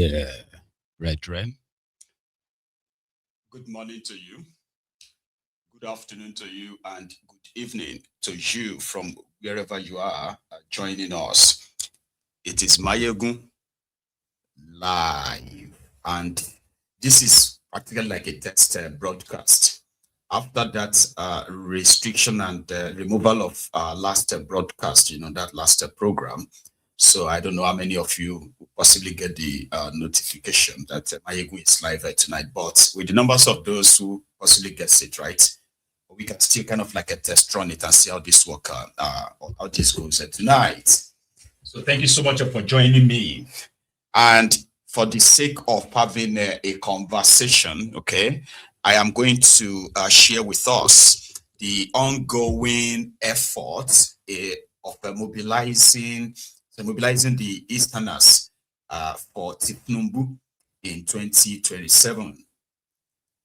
Yeah, brethren. Good morning to you, good afternoon to you, and good evening to you from wherever you are joining us. It is Mayegun live, and this is practically like a test broadcast. After that restriction and removal of last broadcast, that last program. So I don't know how many of you will possibly get the notification that Mayegun is live tonight, but with the numbers of those who possibly gets it right, we can still kind of like a test run it and see how this work, how this goes tonight. So thank you so much for joining me. And for the sake of having a conversation, okay, I am going to share with us the ongoing effort of mobilizing the Easterners for Tinubu in 2027.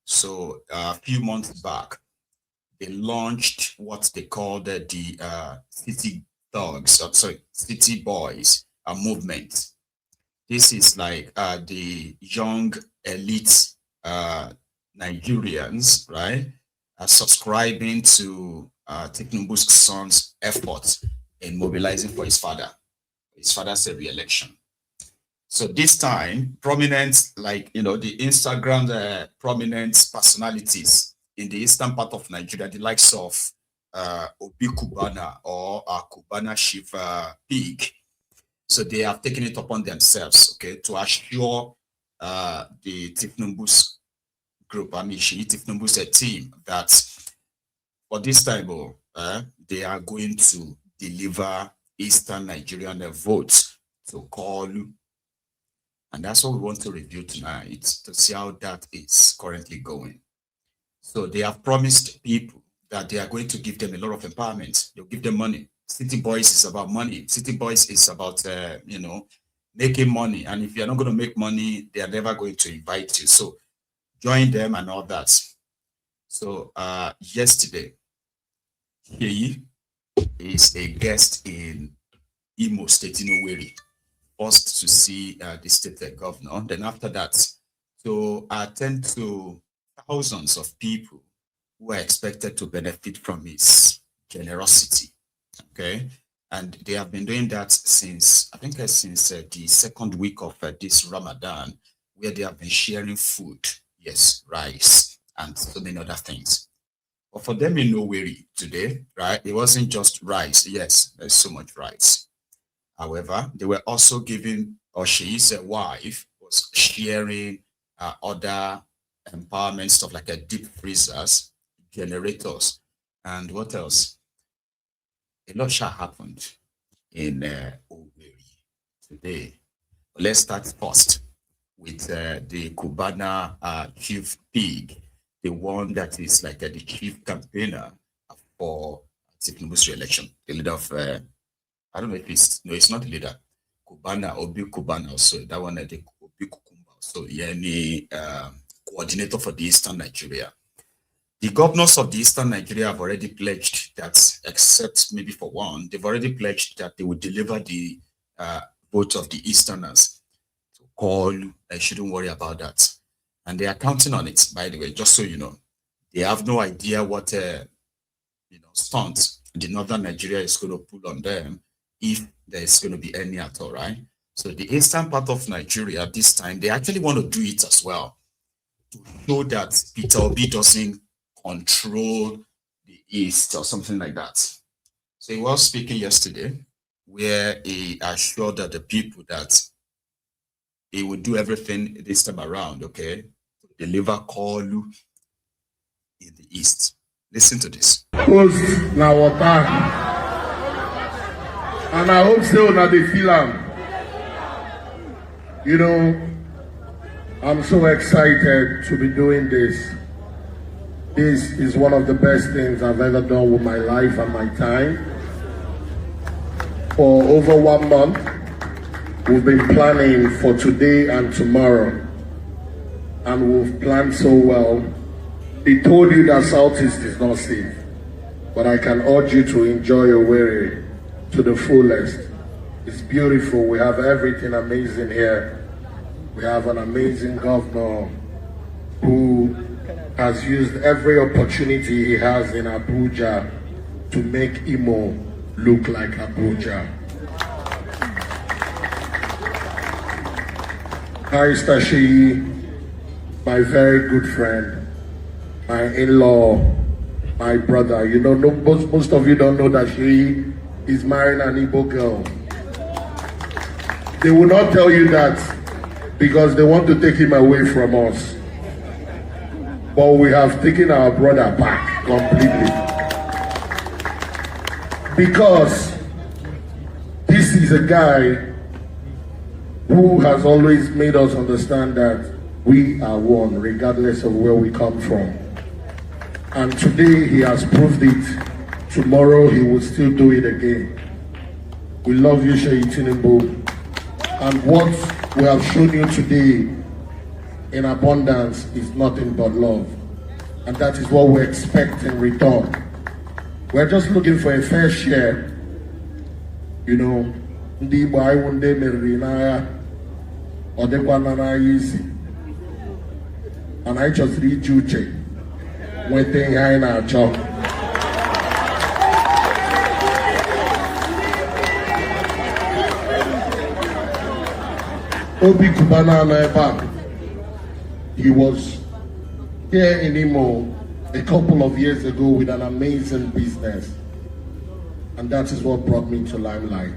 So a few months back, they launched what they called the City Boys movement. This is like the young elite Nigerians, right, subscribing to Tinubu's son's efforts in mobilizing for his father's re-election. So this time, prominent, like, the Instagram prominent personalities in the eastern part of Nigeria, the likes of Cubana or Cubana Chief Pig. So they have taken it upon themselves, okay, to assure the Tinubu's group, Tinubu's team, that for this time, they are going to deliver Eastern Nigerian votes to call. And that's what we want to review tonight, to see how that is currently going. So they have promised people that they are going to give them a lot of empowerment. They'll give them money. City Boys is about money. City Boys is about, making money. And if you're not going to make money, they are never going to invite you. So join them and all that. So yesterday, Seyi is a guest in Imo State, Owerri, first to see the state governor. Then after that, to attend to thousands of people who are expected to benefit from his generosity. Okay, and they have been doing that since the second week of this Ramadan, where they have been sharing food, yes, rice, and so many other things. But for them in Owerri today, right, it wasn't just rice. Yes, there's so much rice. However, they were also giving, or she's a wife, was sharing other empowerment stuff like deep freezers, generators, and what else? A lot happened in Owerri today. Let's start first with the Cubana Chief Pig, the one that is like the chief campaigner for Tinubu's re-election, the leader of, I don't know if it's not the leader, Cubana, Obi Cubana also, that one, the Obi Kukumba, so yeah, the coordinator for the Eastern Nigeria. The governors of the Eastern Nigeria have already pledged that, except maybe for one, they've already pledged that they would deliver the vote of the Easterners to call. I shouldn't worry about that. And they are counting on it, by the way, just so you know. They have no idea what, stunt the Northern Nigeria is going to pull on them, if there's going to be any at all, right? So the eastern part of Nigeria this time, they actually want to do it as well, to show that Peter Obi doesn't control the East or something like that. So he was speaking yesterday, where he assured that the people that he would do everything this time around, okay, to deliver Kolu in the East. Listen to this. Post na water, and I hope so na the film. I'm so excited to be doing this. This is one of the best things I've ever done with my life and my time. For over 1 month, we've been planning for today and tomorrow. And we've planned so well. They told you that Southeast is not safe. But I can urge you to enjoy Owerri to the fullest. It's beautiful. We have everything amazing here. We have an amazing governor who has used every opportunity he has in Abuja to make Imo look like Abuja. Mr. Seyi, my very good friend, my in-law, my brother. You know, most of you don't know that Seyi is marrying an Igbo girl. They will not tell you that because they want to take him away from us. But we have taken our brother back completely. Because this is a guy who has always made us understand that we are one, regardless of where we come from. And today he has proved it. Tomorrow he will still do it again. We love you, Seyi Tinubu. And what we have shown you today in abundance is nothing but love. And that is what we expect in return. We're just looking for a fair share. You know, ndị Igbo anyị wụ ndị meriri n'agha, ọ dịkwana n'agha isi. Mana anyị chọsiri iji uche nweta ihe anyị na-achọ. Obi Cubana nọ ebe a. He was here in Imo a couple of years ago with an amazing business. And that is what brought me to limelight.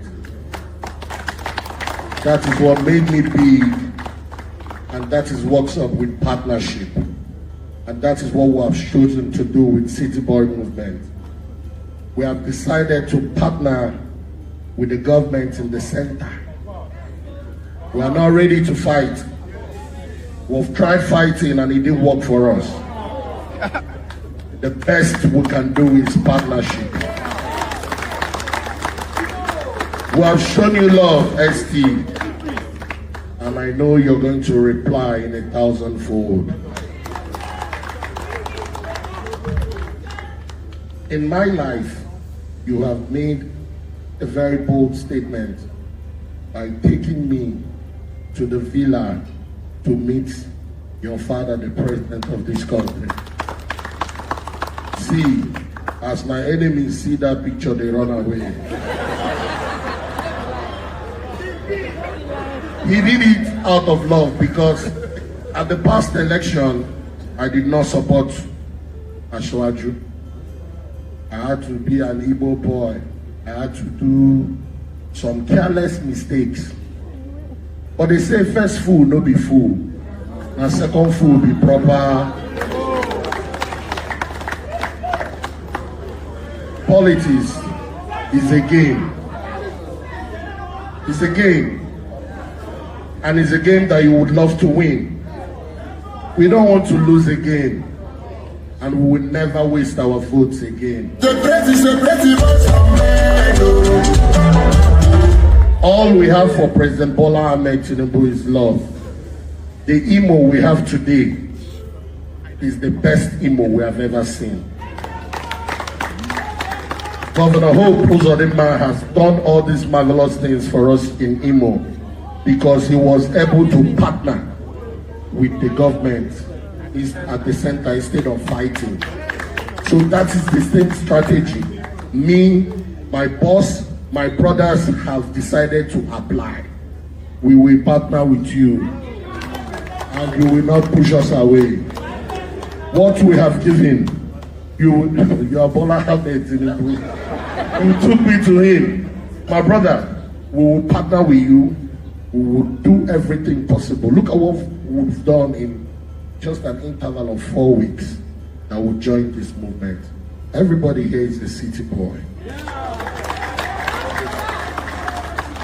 That is what made me big. And that is what's up with partnership. And that is what we have chosen to do with City Boy Movement. We have decided to partner with the government in the center. We are not ready to fight. We've tried fighting and it didn't work for us. The best we can do is partnership. We have shown you love, ST, and I know you're going to reply in 1,000-fold. In my life, you have made a very bold statement by taking me to the villa to meet your father, the president of this country. See, as my enemies see that picture, they run away. He did it out of love because at the past election, I did not support Ashwaju. I had to be an Igbo boy. I had to do some careless mistakes. But they say first fool, no be fool. And second fool, be proper. Politics is a game. It's a game. And it's a game that you would love to win. We don't want to lose a game. And we will never waste our votes again. All we have for President Bola Ahmed Tinubu is love. The Imo we have today is the best Imo we have ever seen. Governor Hope Uzodimma has done all these marvelous things for us in Imo because he was able to partner with the government at the center instead of fighting. So that is the same strategy. Me, my boss, my brothers have decided to apply. We will partner with you and you will not push us away. What we have given, you are Bola Ahmed Tinubu. You took me to him. My brother, we will partner with you. We will do everything possible. Look at what we've done in just an interval of 4 weeks that will join this movement. Everybody here is a city boy.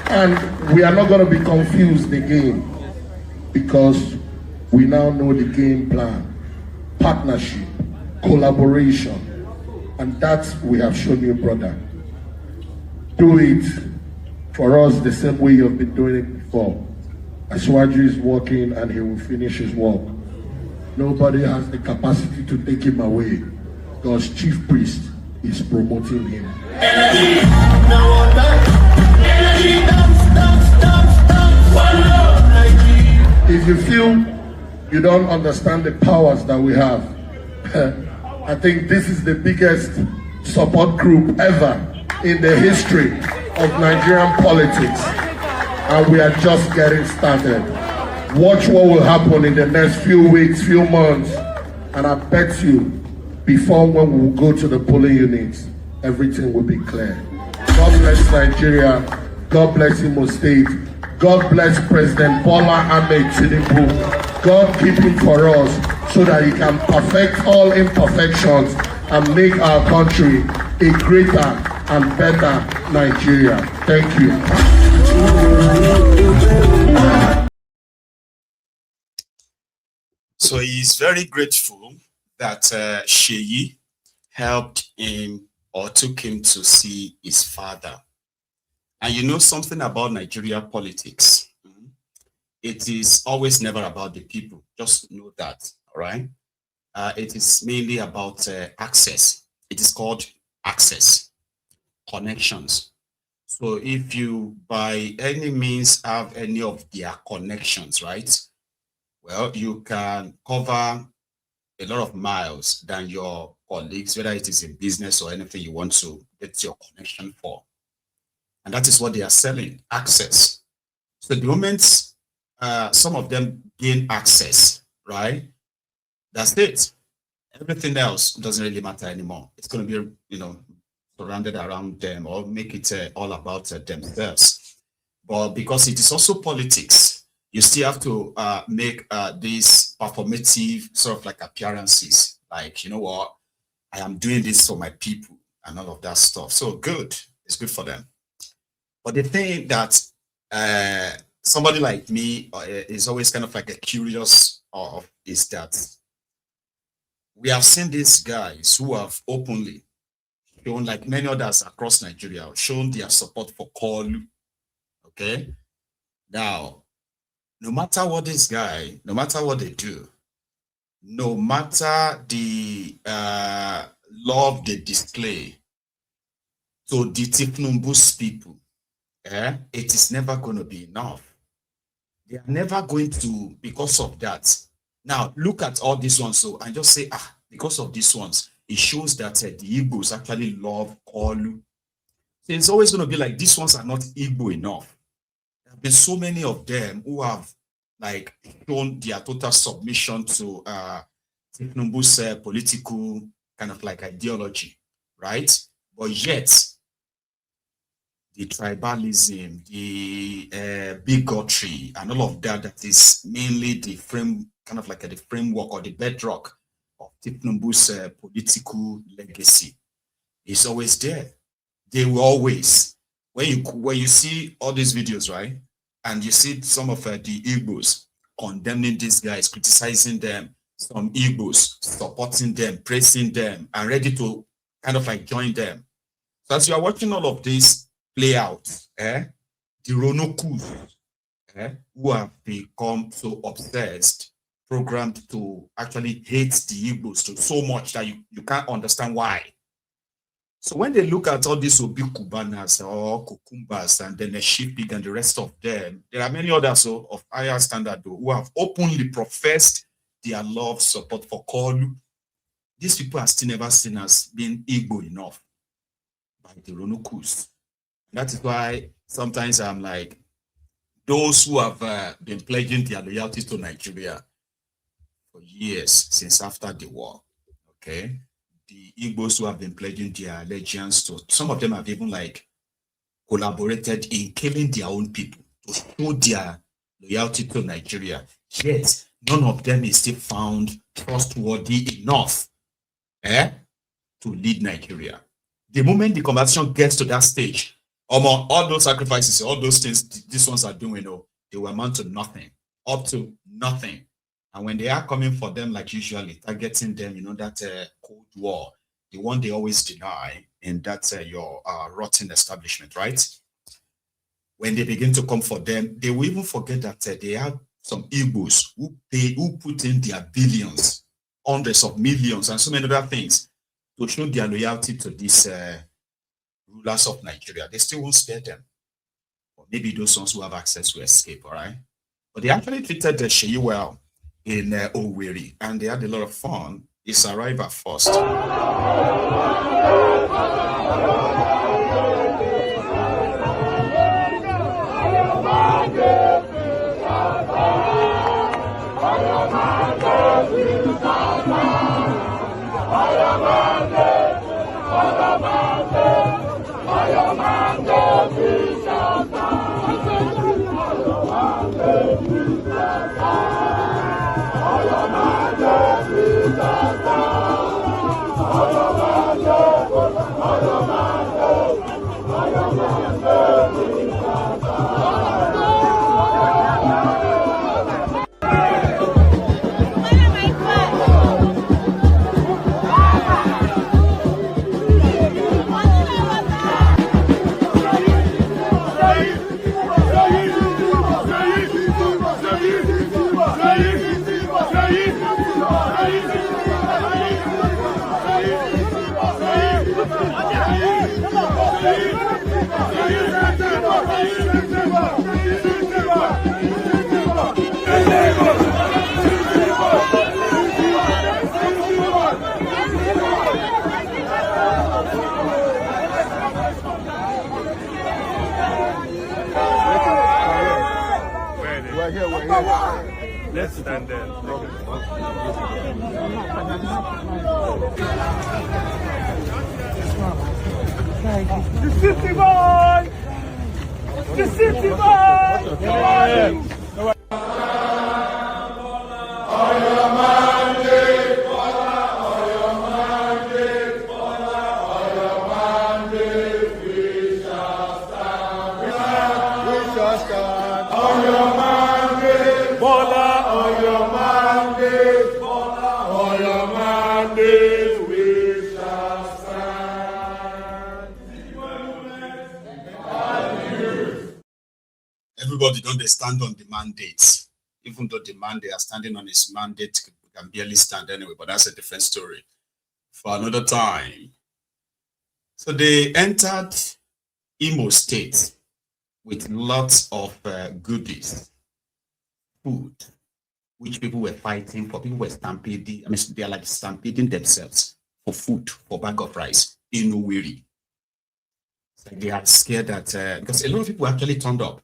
And we are not going to be confused again because we now know the game plan, partnership, collaboration, and that we have shown you, brother. Do it for us the same way you've been doing it before. Ashwaju is working and he will finish his work. Nobody has the capacity to take him away because Chief Priest is promoting him. if you feel you don't understand the powers that we have, I think this is the biggest support group ever in the history of Nigerian politics, and we are just getting started. Watch what will happen in the next few weeks, few months, and I bet you, before when we will go to the polling units, everything will be clear. God bless Nigeria. God bless Imo State. God bless President Bola Ahmed Tinubu. God keep him for us so that he can perfect all imperfections and make our country a greater and better Nigeria. Thank you. So he's very grateful that Seyi helped him or took him to see his father. And you know something about Nigeria politics. It is always never about the people. Just know that, all right? It is mainly about access. It is called access, connections. So if you by any means have any of their connections, right? Well, you can cover a lot of miles than your colleagues, whether it is in business or anything you want to get your connection for. And that is what they are selling, access. So the moment some of them gain access, right? That's it. Everything else doesn't really matter anymore. It's going to be, surrounded around them or make it all about themselves. But because it is also politics, you still have to make these performative sort of like appearances. Like, you know what? I am doing this for my people and all of that stuff. So good. It's good for them. But the thing that somebody like me is always kind of like a curious of is that we have seen these guys who have openly shown, like many others across Nigeria, shown their support for Kolu. Okay. Now, no matter what this guy, no matter what they do, no matter the love they display to the Tinubu's people, it is never going to be enough. They are never going to, because of that. Now, look at all these ones. So, and just say, because of these ones, it shows that the Igbos actually love Kolu. So it's always going to be like, these ones are not Igbo enough. There have been so many of them who have like shown their total submission to Tinubu's political kind of like ideology, right? But yet, the tribalism, the bigotry, and all of that, that is mainly the kind of like the framework or the bedrock of Tinubu's political legacy, is always there. They will always, when you see all these videos, right, and you see some of the Igbos condemning these guys, criticizing them, some Igbos supporting them, praising them, and ready to kind of like join them. So as you are watching all of this play out, the Ronokus, who have become so obsessed, programmed to actually hate the Igbos so much that you can't understand why. So when they look at all these Obi Cubanas or Kukumbas and then the Shipig and the rest of them, there are many others of higher standard who have openly professed their love, support for Kolu. These people are still never seen as being Igbo enough by the Ronokus. That is why sometimes I'm like, those who have been pledging their loyalty to Nigeria for years, since after the war, okay? The Igbos who have been pledging their allegiance to, some of them have even like collaborated in killing their own people to show their loyalty to Nigeria. Yet, none of them is still found trustworthy enough to lead Nigeria. The moment the conversation gets to that stage, all those sacrifices, all those things these ones are doing, they will amount to nothing, up to nothing. And when they are coming for them, like usually, targeting them, that Cold War, the one they always deny, and that's your rotten establishment, right? When they begin to come for them, they will even forget that they have some Igbos who put in their billions, hundreds of millions, and so many other things to show their loyalty to these rulers of Nigeria. They still won't spare them. Or maybe those ones who have access to escape, all right? But they actually treated the Seyi well in Owerri, and they had a lot of fun. His arrival first. Let's stand there. The city boy! The city boy! Everybody don't they stand on the mandate. Even though the mandate are standing on his mandate, we can barely stand anyway, but that's a different story for another time. So they entered Imo State with lots of goodies, food, which people were fighting for. People were stampeding. I mean, they are like stampeding themselves for food, for bag of rice in Owerri. So they are scared that because a lot of people actually turned up.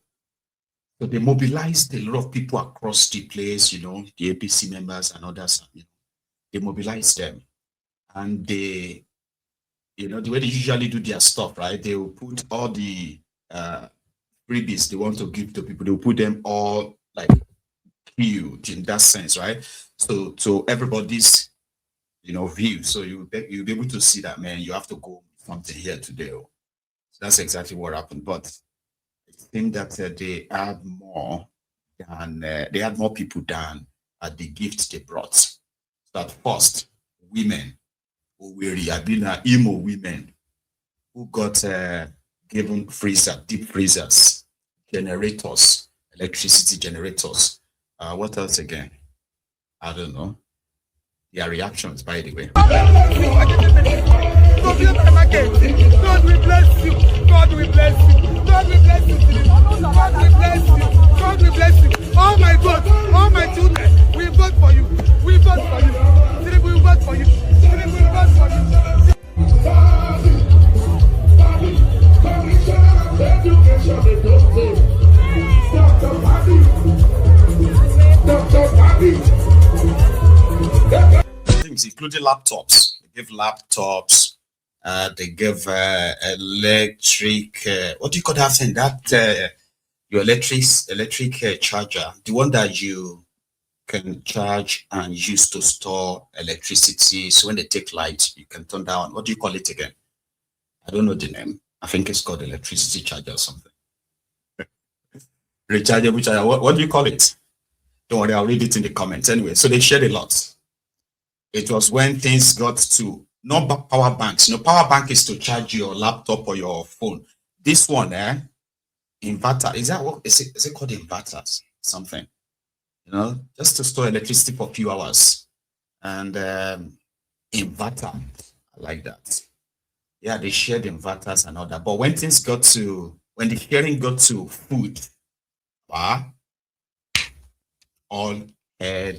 So they mobilized a lot of people across the place, you know, the APC members and others. You know, they mobilized them, and they, you know, the way they usually do their stuff, right? They will put all the freebies they want to give to people. They will put them all like queued in that sense, right? So everybody's, you know, view. So you'll be able to see that, man, you have to go something here today. So that's exactly what happened. But I think that they had more people than the gifts they brought. So at first, women who were Imo women who got given deep freezers, generators, electricity generators. What else again? I don't know. Their reactions, by the way. God will bless you. God will bless you. God will bless you. God will bless you. God will bless you. Oh my God, all my children, we vote for you. We vote for you. Tinubu will vote for you. Tinubu will vote for you. Things including laptops. They give laptops. They give electric. What do you call that thing? That your electric charger, the one that you can charge and use to store electricity. So when they take light, you can turn down. What do you call it again? I don't know the name. I think it's called electricity charger or something. Rechargeable charger. What do you call it? Don't worry, I'll read it in the comments anyway. So they shared a lot. It was when things got to not power banks. You know, power bank is to charge your laptop or your phone. This one, inverter. Is that what is it called inverters? Something. You know, just to store electricity for a few hours. And inverter. I like that. Yeah, they shared inverters and all that. But when things got to when the sharing got to food, all head